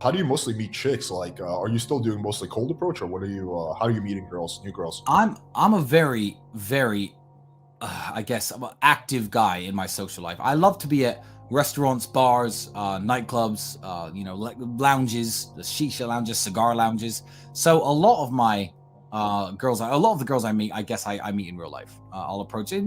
How do you mostly meet chicks? Like, are you still doing mostly cold approach, or what are you? How are you meeting girls, new girls? I'm a very I guess I'm an active guy in my social life. I love to be at restaurants, bars, nightclubs, like lounges, the shisha lounges, cigar lounges. So a lot of my a lot of the girls I meet, I guess I meet in real life. I'll approach it,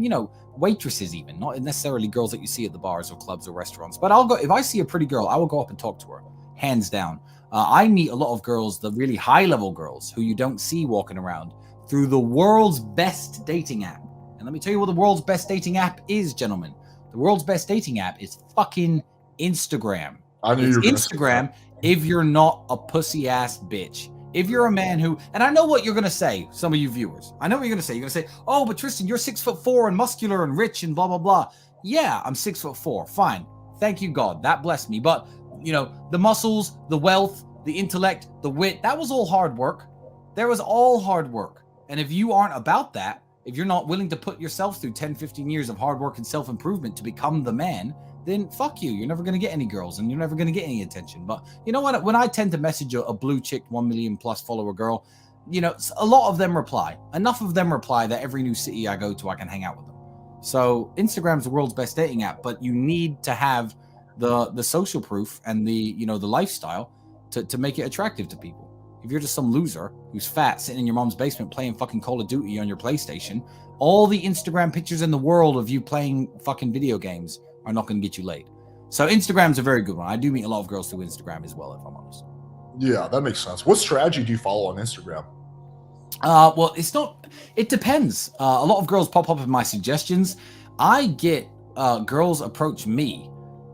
waitresses even, not necessarily girls that you see at the bars or clubs or restaurants. But I'll go if I see a pretty girl, I will go up and talk to her, hands down. I meet a lot of girls, the really high level girls who you don't see walking around through the world's best dating app. And let me tell you what the world's best dating app is, gentlemen. The world's best dating app is fucking Instagram. I knew you It's were gonna say that. Instagram if you're not a pussy ass bitch. If you're a man who, and I know what you're gonna say, some of you viewers. I know what you're gonna say. You're gonna say, "Oh, but Tristan, you're 6'4" and muscular and rich and blah blah blah." Yeah, I'm 6'4". Fine. Thank you, God. That blessed me. But the muscles, the wealth, the intellect, the wit, that was all hard work. There was all hard work. And if you aren't about that, if you're not willing to put yourself through 10, 15 years of hard work and self-improvement to become the man, then fuck you. You're never going to get any girls and you're never going to get any attention. But you know what? When I tend to message a blue chick, 1 million plus follower girl, a lot of them reply. Enough of them reply that every new city I go to, I can hang out with them. So Instagram's the world's best dating app, but you need to have the social proof and the lifestyle to make it attractive to people. If you're just some loser who's fat sitting in your mom's basement playing fucking Call of Duty on your PlayStation, all the Instagram pictures in the world of you playing fucking video games are not going to get you laid. So Instagram's a very good one. I do meet a lot of girls through Instagram as well, if I'm honest. Yeah, that makes sense. What strategy do you follow on Instagram? Well, it depends. A lot of girls pop up in my suggestions. I get girls approach me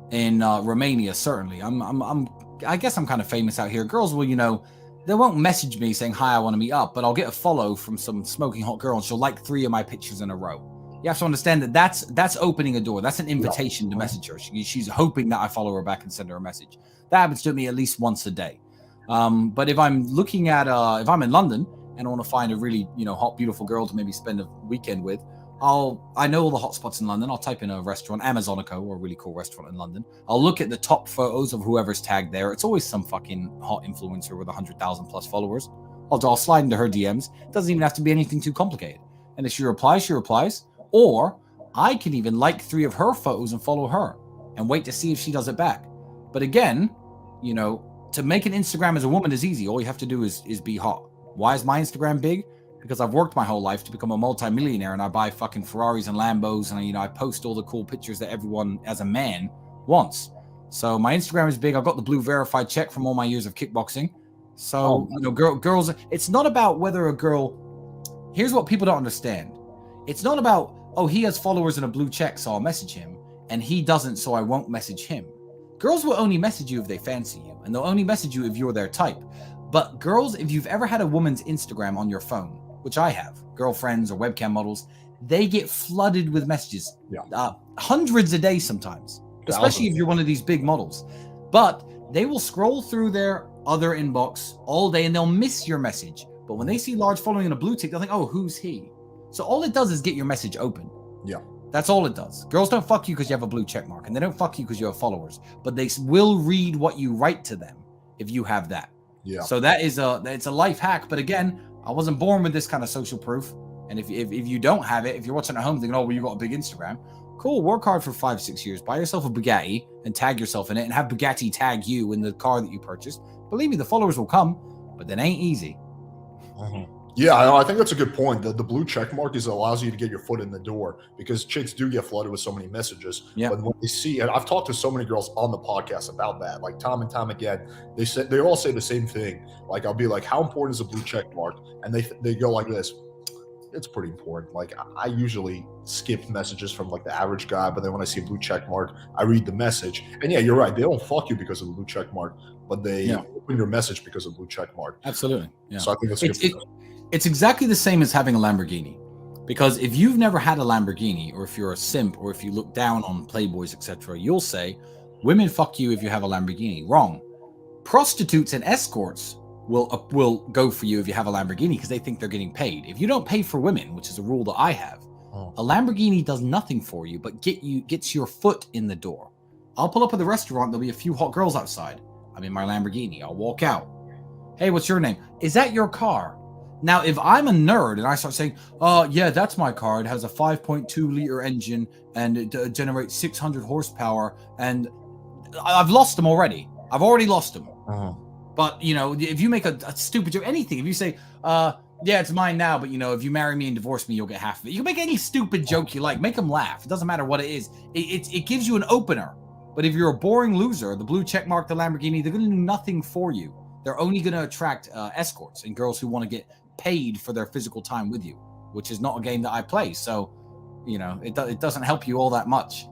in Romania, certainly. I guess I'm kind of famous out here. Girls will, they won't message me saying, "Hi, I want to meet up," but I'll get a follow from some smoking hot girl and she'll like 3 of my pictures in a row. You have to understand that that's opening a door. That's an invitation to message her. She's hoping that I follow her back and send her a message. That happens to me at least once a day. But if I'm looking at, if I'm in London and I want to find a really, hot, beautiful girl to maybe spend a weekend with, I know all the hot spots in London. I'll type in a restaurant, Amazonico, or a really cool restaurant in London. I'll look at the top photos of whoever's tagged there. It's always some fucking hot influencer with 100,000 plus followers. I'll slide into her DMs. It doesn't even have to be anything too complicated. And if she replies, she replies. Or I can even like 3 of her photos and follow her and wait to see if she does it back. But again, to make an Instagram as a woman is easy. All you have to do is be hot. Why is my Instagram big? Because I've worked my whole life to become a multi-millionaire and I buy fucking Ferraris and Lambos and I post all the cool pictures that everyone as a man wants. So my Instagram is big. I've got the blue verified check from all my years of kickboxing. So, girls, it's not about whether a girl, here's what people don't understand. It's not about, oh, he has followers and a blue check, so I'll message him, and he doesn't, so I won't message him. Girls will only message you if they fancy you, and they'll only message you if you're their type. But girls, if you've ever had a woman's Instagram on your phone, which I have, girlfriends or webcam models, they get flooded with messages, hundreds a day sometimes, especially if you're one of these big models. But they will scroll through their other inbox all day and they'll miss your message. But when they see large following and a blue tick, they'll think, "Oh, who's he?" So all it does is get your message open. Yeah. That's all it does. Girls don't fuck you because you have a blue check mark, and they don't fuck you because you have followers, but they will read what you write to them if you have that. Yeah. So it's a life hack. But again, I wasn't born with this kind of social proof. And if you don't have it, if you're watching at home thinking, "Oh, well, you got a big Instagram," cool. Work hard for 5-6 years. Buy yourself a Bugatti and tag yourself in it, and have Bugatti tag you in the car that you purchased. Believe me, the followers will come, but that ain't easy. Mm-hmm. Yeah, I think that's a good point. The blue check mark allows you to get your foot in the door because chicks do get flooded with so many messages. Yeah. But when they see, and I've talked to so many girls on the podcast about that, like time and time again, they all say the same thing. Like I'll be like, "How important is a blue check mark?" And they go like this. It's pretty important. Like I usually skip messages from like the average guy, but then when I see a blue check mark, I read the message. And yeah, you're right. They don't fuck you because of the blue check mark, but they open your message because of blue check mark. Absolutely. Yeah. So I think that's good. It's exactly the same as having a Lamborghini. Because if you've never had a Lamborghini, or if you're a simp, or if you look down on playboys, etc., you'll say, "Women fuck you if you have a Lamborghini." Wrong. Prostitutes and escorts will go for you if you have a Lamborghini because they think they're getting paid. If you don't pay for women, which is a rule that I have, a Lamborghini does nothing for you but gets your foot in the door. I'll pull up at the restaurant, there'll be a few hot girls outside. I'm in my Lamborghini. I'll walk out. Hey, what's your name? Is that your car? Now, if I'm a nerd and I start saying, yeah, that's my car. It has a 5.2 liter engine and it generates 600 horsepower. And I've lost them already. I've already lost them. But, you know, if you make a stupid joke, anything, if you say, yeah, it's mine now, but, you know, if you marry me and divorce me, you'll get half of it. You can make any stupid joke you like. Make them laugh. It doesn't matter what it is. It gives you an opener. But if you're a boring loser, the blue check mark, the Lamborghini, they're going to do nothing for you. They're only going to attract escorts and girls who want to get paid for their physical time with you, which is not a game that I play. So, you know, it doesn't help you all that much.